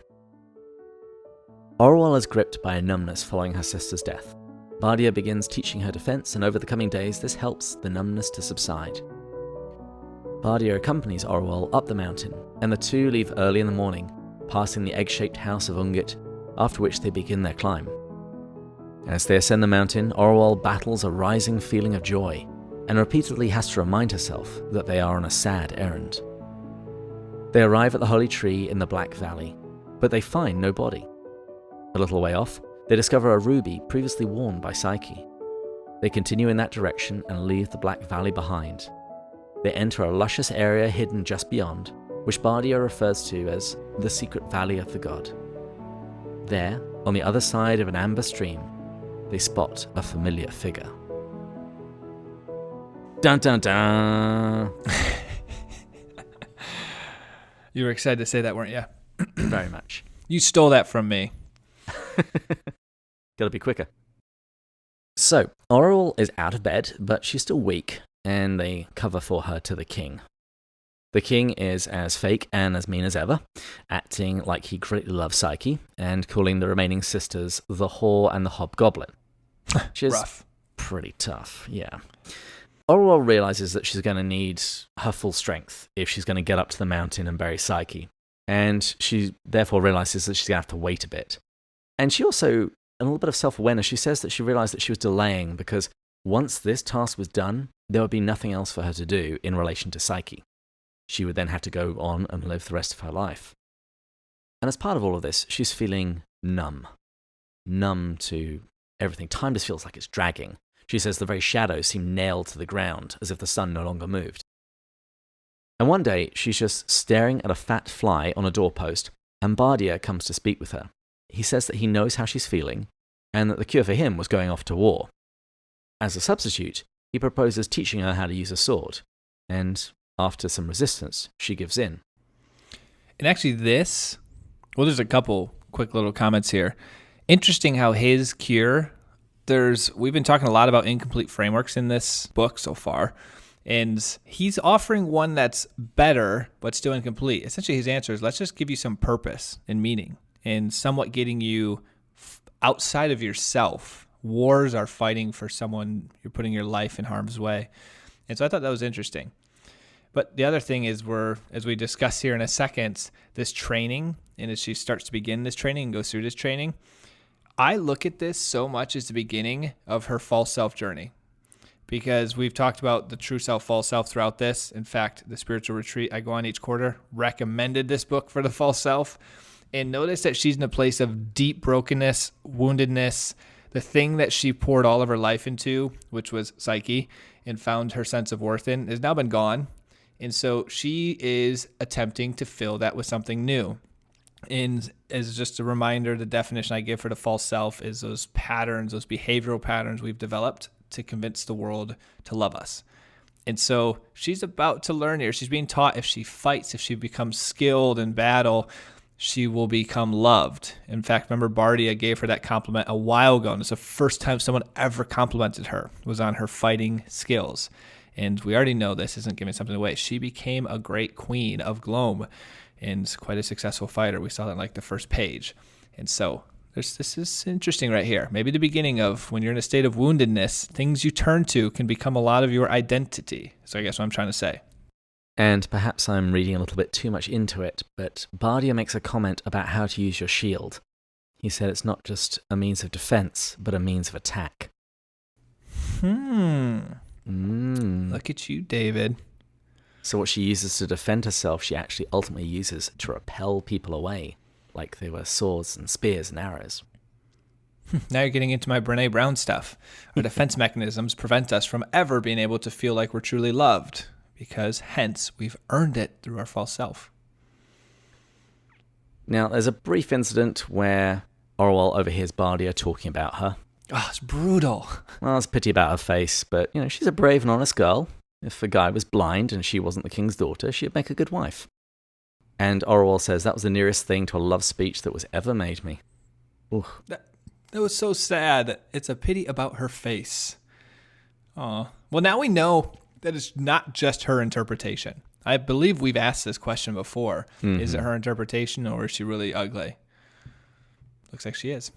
Orual is gripped by a numbness following her sister's death. Bardia begins teaching her defense, and over the coming days, this helps the numbness to subside. Bardia accompanies Orual up the mountain, and the two leave early in the morning, passing the egg-shaped house of Ungit, after which they begin their climb. As they ascend the mountain, Orual battles a rising feeling of joy, and repeatedly has to remind herself that they are on a sad errand. They arrive at the holy tree in the Black Valley, but they find no body. A little way off, they discover a ruby previously worn by Psyche. They continue in that direction and leave the Black Valley behind. They enter a luscious area hidden just beyond, which Bardia refers to as the Secret Valley of the God. There, on the other side of an amber stream, they spot a familiar figure. Dun dun dun! You were excited to say that, weren't you? Very much. You stole that from me. Gotta be quicker. So, Orual is out of bed, but she's still weak, and they cover for her to the king. The king is as fake and as mean as ever, acting like he greatly loves Psyche, and calling the remaining sisters the Whore and the Hobgoblin. Which is rough. Pretty tough, yeah. Orual realizes that she's going to need her full strength if she's going to get up to the mountain and bury Psyche, and she therefore realizes that she's going to have to wait a bit. And she also, a little bit of self-awareness, she says that she realized that she was delaying because once this task was done, there would be nothing else for her to do in relation to Psyche. She would then have to go on and live the rest of her life. And as part of all of this, she's feeling numb. Numb to everything. Time just feels like it's dragging. She says the very shadows seem nailed to the ground, as if the sun no longer moved. And one day, she's just staring at a fat fly on a doorpost, and Bardia comes to speak with her. He says that he knows how she's feeling, and that the cure for him was going off to war. as a substitute, he proposes teaching her how to use a sword. And after some resistance, she gives in. And actually there's a couple quick little comments here. Interesting how his cure, we've been talking a lot about incomplete frameworks in this book so far, and he's offering one that's better, but still incomplete. Essentially his answer is, let's just give you some purpose and meaning, and somewhat getting you outside of yourself. Wars are fighting for someone, you're putting your life in harm's way. And so I thought that was interesting. But the other thing is, as we discuss here in a second, this training, and as she starts to begin this training and goes through this training, I look at this so much as the beginning of her false self journey, because we've talked about the true self, false self throughout this. In fact, the spiritual retreat I go on each quarter recommended this book for the false self. And notice that she's in a place of deep brokenness, woundedness, the thing that she poured all of her life into, which was Psyche, and found her sense of worth in, has now been gone. And so she is attempting to fill that with something new. And as just a reminder, the definition I give for the false self is those patterns, those behavioral patterns we've developed to convince the world to love us. And so she's about to learn here. She's being taught if she fights, if she becomes skilled in battle, she will become loved. In fact, remember Bardia gave her that compliment a while ago, and it's the first time someone ever complimented her was on her fighting skills. And we already know this isn't giving something away. She became a great queen of Glome and quite a successful fighter. We saw that in like the first page. And so this is interesting right here. Maybe the beginning of when you're in a state of woundedness, things you turn to can become a lot of your identity. So I guess what I'm trying to say. And perhaps I'm reading a little bit too much into it, but Bardia makes a comment about how to use your shield. He said it's not just a means of defense, but a means of attack. Look at you, David. So what she uses to defend herself, she actually ultimately uses to repel people away, like they were swords and spears and arrows. Now you're getting into my Brene Brown stuff. Our defense mechanisms prevent us from ever being able to feel like we're truly loved, because hence we've earned it through our false self. Now, there's a brief incident where Orual overhears Bardia talking about her. Oh, it's brutal. Well, it's pity about her face, but, she's a brave and honest girl. If a guy was blind and she wasn't the king's daughter, she'd make a good wife. And Orual says that was the nearest thing to a love speech that was ever made me. Ooh. That was so sad. It's a pity about her face. Oh, well, now we know that it's not just her interpretation. I believe we've asked this question before. Mm-hmm. Is it her interpretation, or is she really ugly? Looks like she is.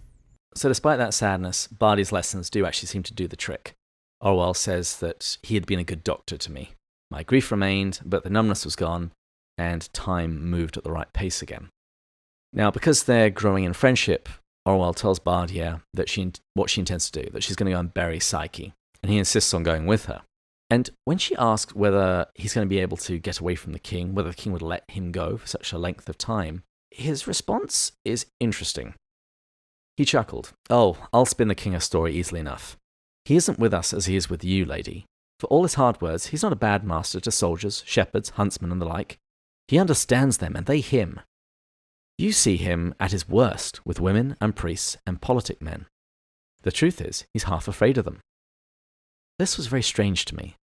So despite that sadness, Bardia's lessons do actually seem to do the trick. Orual says that he had been a good doctor to me. My grief remained, but the numbness was gone, and time moved at the right pace again. Now, because they're growing in friendship, Orual tells Bardia that what she intends to do, that she's going to go and bury Psyche, and he insists on going with her. And when she asks whether he's going to be able to get away from the king, whether the king would let him go for such a length of time, his response is interesting. He chuckled. "Oh, I'll spin the king a story easily enough. He isn't with us as he is with you, lady. For all his hard words, he's not a bad master to soldiers, shepherds, huntsmen, and the like. He understands them, and they him. You see him at his worst with women and priests and politic men. The truth is, he's half afraid of them." This was very strange to me.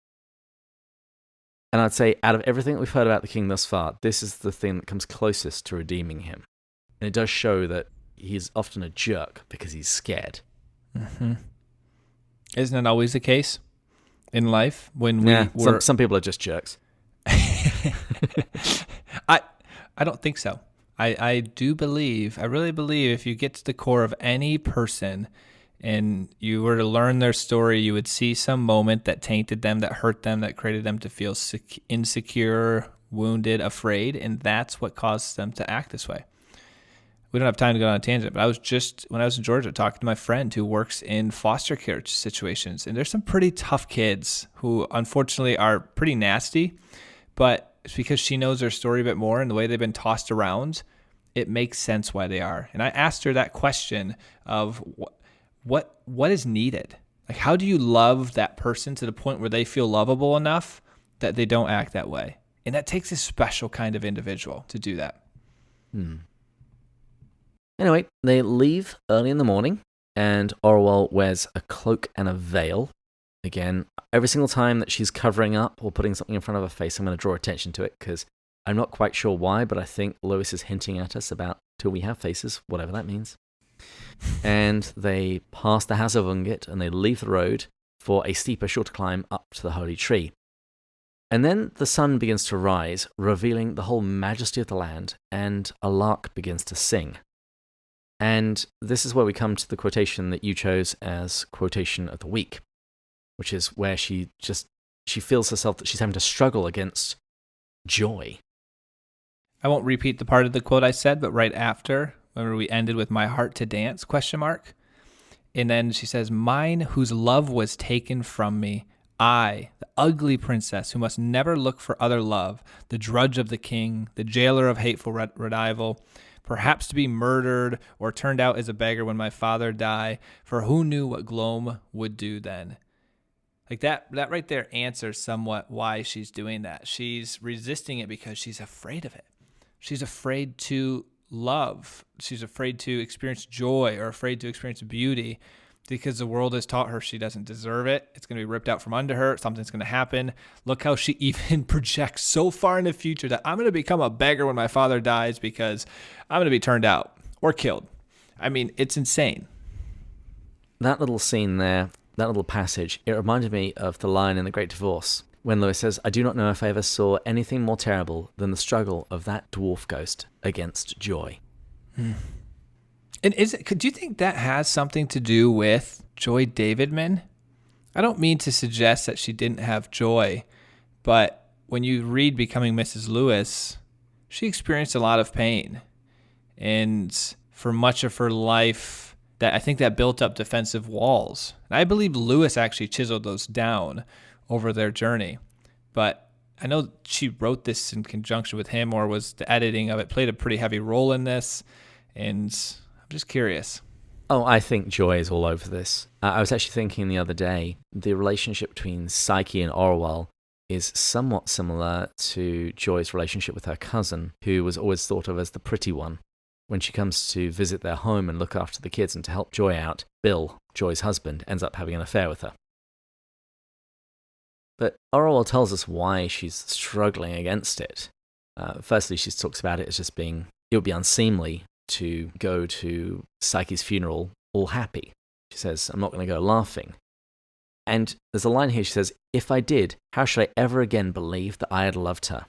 And I'd say, out of everything that we've heard about the king thus far, this is the thing that comes closest to redeeming him. And it does show that he's often a jerk because he's scared. Mm-hmm. Isn't it always the case in life when some people are just jerks. I don't think so. I really believe if you get to the core of any person and you were to learn their story, you would see some moment that tainted them, that hurt them, that created them to feel insecure, wounded, afraid, and that's what caused them to act this way. We don't have time to go on a tangent, but when I was in Georgia, talking to my friend who works in foster care situations, and there's some pretty tough kids who unfortunately are pretty nasty, but it's because she knows their story a bit more and the way they've been tossed around, it makes sense why they are. And I asked her that question of what is needed? Like, how do you love that person to the point where they feel lovable enough that they don't act that way? And that takes a special kind of individual to do that. Anyway, they leave early in the morning, and Orual wears a cloak and a veil, again, every single time that she's covering up or putting something in front of her face, I'm going to draw attention to it because I'm not quite sure why, but I think Lois is hinting at us about till we have faces, whatever that means. And they pass the house of Ungit and they leave the road for a steeper, shorter climb up to the holy tree. And then the sun begins to rise, revealing the whole majesty of the land, and a lark begins to sing. And this is where we come to the quotation that you chose as quotation of the week, which is where she feels herself that she's having to struggle against joy. I won't repeat the part of the quote I said, but right after, remember we ended with "my heart to dance?" ? And then she says, "Mine whose love was taken from me, I, the ugly princess who must never look for other love, the drudge of the king, the jailer of hateful rival, perhaps to be murdered or turned out as a beggar when my father die, for who knew what gloam would do then?" Like that right there answers somewhat why she's doing that. She's resisting it because she's afraid of it. She's afraid to love. She's afraid to experience joy or afraid to experience beauty because the world has taught her she doesn't deserve it. It's going to be ripped out from under her. Something's going to happen. Look how she even projects so far in the future that I'm going to become a beggar when my father dies because I'm going to be turned out or killed. I mean, it's insane. That little scene there, that little passage, it reminded me of the line in The Great Divorce when Lois says, "I do not know if I ever saw anything more terrible than the struggle of that dwarf ghost against joy." And do you think that has something to do with Joy Davidman? I don't mean to suggest that she didn't have joy, but when you read Becoming Mrs. Lewis, she experienced a lot of pain. And for much of her life, I think that built up defensive walls. And I believe Lewis actually chiseled those down over their journey. But I know she wrote this in conjunction with him, or was the editing of it played a pretty heavy role in this. And I'm just curious. Oh, I think joy is all over this. I was actually thinking the other day, the relationship between Psyche and Orual is somewhat similar to Joy's relationship with her cousin, who was always thought of as the pretty one. When she comes to visit their home and look after the kids and to help Joy out, Bill, Joy's husband, ends up having an affair with her. But Orual tells us why she's struggling against it. Firstly, she talks about it as just being, it would be unseemly to go to Psyche's funeral all happy. She says, "I'm not going to go laughing." And there's a line here, she says, "If I did, how should I ever again believe that I had loved her?"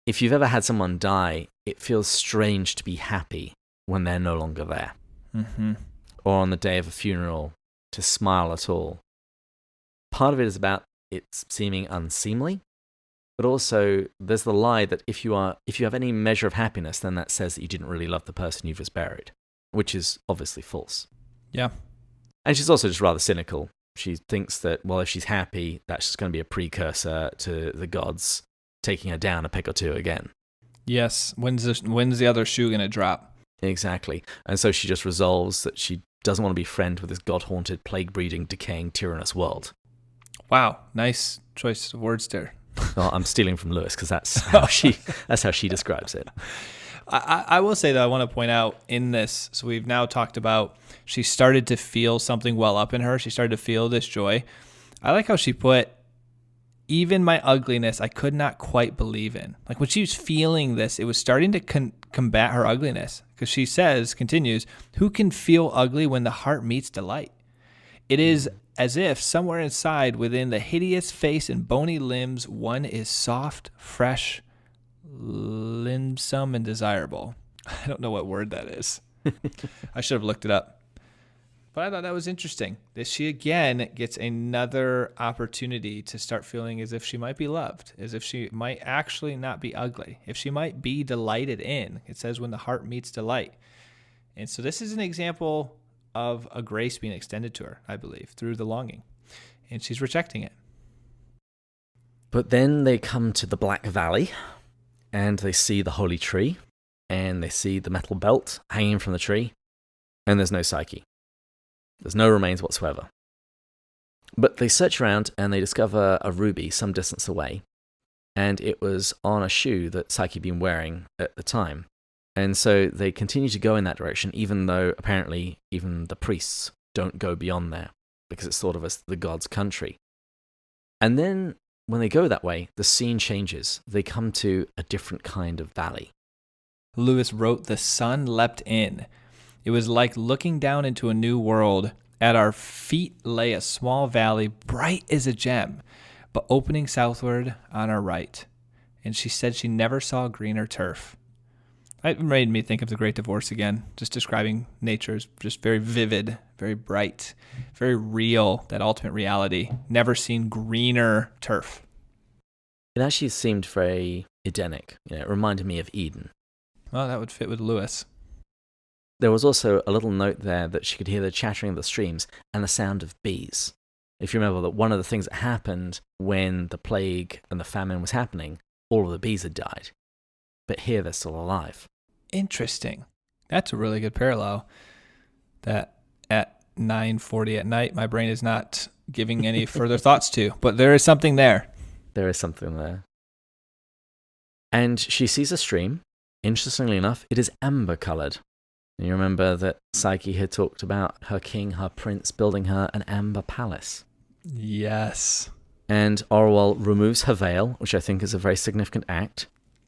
If you've ever had someone die, it feels strange to be happy when they're no longer there. Mm-hmm. Or on the day of a funeral, to smile at all. Part of it is about it seeming unseemly, but also there's the lie that if you have any measure of happiness, then that says that you didn't really love the person you've just buried, which is obviously false. Yeah. And she's also just rather cynical. She thinks that, well, if she's happy, that's just going to be a precursor to the gods taking her down a peg or two again. Yes. When's the other shoe going to drop? Exactly. And so she just resolves that she doesn't want to be friends with this god-haunted, plague-breeding, decaying, tyrannous world. Wow. Nice choice of words there. Well, I'm stealing from Lewis because that's how she describes it. I will say, though, I want to point out in this, so we've now talked about she started to feel something well up in her. She started to feel this joy. I like how she put, even my ugliness, I could not quite believe in. Like when she was feeling this, it was starting to combat her ugliness. Because she continues, "Who can feel ugly when the heart meets delight? It is as if somewhere inside, within the hideous face and bony limbs, one is soft, fresh, limbsome, and desirable." I don't know what word that is. I should have looked it up. But I thought that was interesting, that she again gets another opportunity to start feeling as if she might be loved, as if she might actually not be ugly, if she might be delighted in. It says when the heart meets delight. And so this is an example of a grace being extended to her, I believe, through the longing. And she's rejecting it. But then they come to the Black Valley, and they see the holy tree, and they see the metal belt hanging from the tree, and there's no Psyche. There's no remains whatsoever. But they search around, and they discover a ruby some distance away, and it was on a shoe that Psyche had been wearing at the time. And so they continue to go in that direction, even though apparently even the priests don't go beyond there. because it's thought of as the gods' country. And then when they go that way, the scene changes. They come to a different kind of valley. Lewis wrote, "The sun leapt in. It was like looking down into a new world. At our feet lay a small valley, bright as a gem, but opening southward on our right. And she said she never saw greener turf." It made me think of the Great Divorce again, just describing nature as just very vivid, very bright, very real, that ultimate reality. Never seen greener turf. It actually seemed very Edenic. It reminded me of Eden. Well, that would fit with Lewis. There was also a little note there that she could hear the chattering of the streams and the sound of bees. If you remember that one of the things that happened when the plague and the famine was happening, all of the bees had died. But here they're still alive. Interesting. That's a really good parallel. That at 9:40 at night, my brain is not giving any further thoughts to. But there is something there. There is something there. And she sees a stream. Interestingly enough, it is amber-coloured. And you remember that Psyche had talked about her king, her prince, building her an amber palace. Yes. And Orual removes her veil, which I think is a very significant act.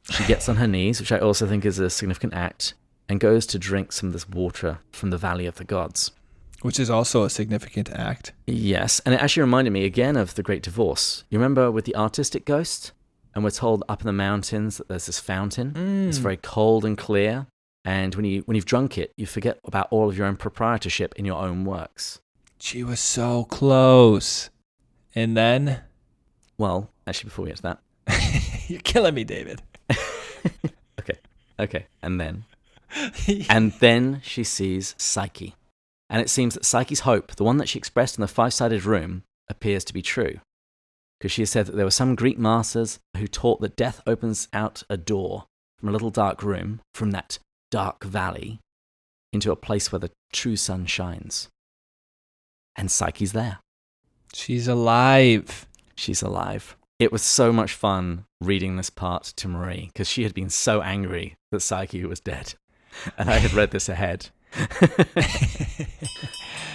She gets on her knees, which I also think is a significant act, and goes to drink some of this water from the Valley of the Gods. Which is also a significant act. Yes, and it actually reminded me again of the Great Divorce. You remember with the artistic ghost? And we're told up in the mountains that there's this fountain. It's very cold and clear. And when you've drunk it, you forget about all of your own proprietorship in your own works. She was so close. And then? Well, actually, before we get to that. You're killing me, David. Okay. And then? And then she sees Psyche. And it seems that Psyche's hope, the one that she expressed in the five-sided room, appears to be true. Because she said that there were some Greek masters who taught that death opens out a door from a little dark room, from that dark valley, into a place where the true sun shines. And Psyche's there. She's alive. She's alive. It was so much fun reading this part to Marie, because she had been so angry that Psyche was dead. And I had read this ahead.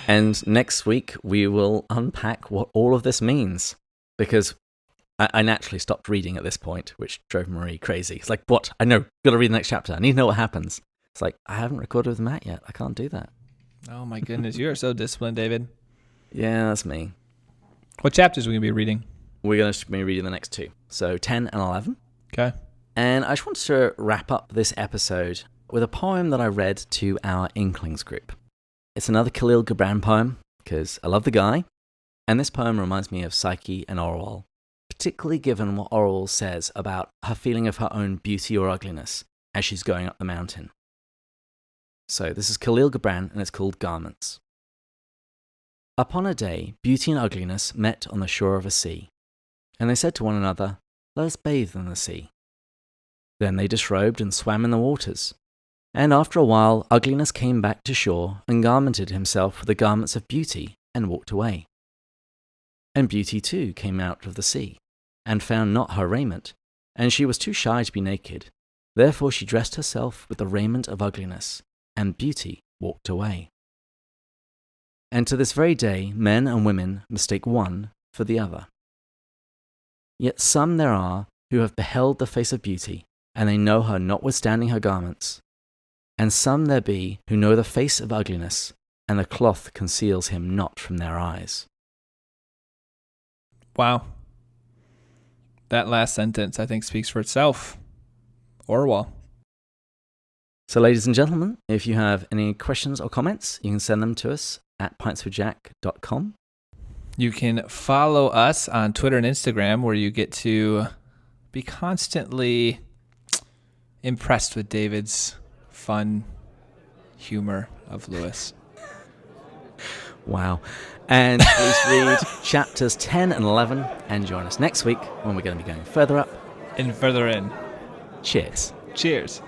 And next week, we will unpack what all of this means. Because I naturally stopped reading at this point, which drove Marie crazy. It's like, what? I know, got to read the next chapter. I need to know what happens. It's like, I haven't recorded with Matt yet. I can't do that. Oh my goodness, you are so disciplined, David. Yeah, that's me. What chapters are we going to be reading? We're going to be reading the next two. So 10 and 11. Okay. And I just wanted to wrap up this episode with a poem that I read to our Inklings group. It's another Khalil Gibran poem, because I love the guy. And this poem reminds me of Psyche and Orual, particularly given what Orual says about her feeling of her own beauty or ugliness as she's going up the mountain. So this is Khalil Gibran, and it's called Garments. Upon a day, beauty and ugliness met on the shore of a sea, and they said to one another, "Let us bathe in the sea." Then they disrobed and swam in the waters, and after a while ugliness came back to shore and garmented himself with the garments of beauty and walked away. And beauty too came out of the sea, and found not her raiment, and she was too shy to be naked. Therefore she dressed herself with the raiment of ugliness, and beauty walked away. And to this very day men and women mistake one for the other. Yet some there are who have beheld the face of beauty, and they know her notwithstanding her garments. And some there be who know the face of ugliness, and the cloth conceals him not from their eyes. Wow. That last sentence, I think, speaks for itself. Orual. So, ladies and gentlemen, if you have any questions or comments, you can send them to us at pintswithjack.com. You can follow us on Twitter and Instagram, where you get to be constantly impressed with David's fun humor of Lewis. Wow. And please read chapters 10 and 11 and join us next week when we're going to be going further up And further in. Cheers. Cheers.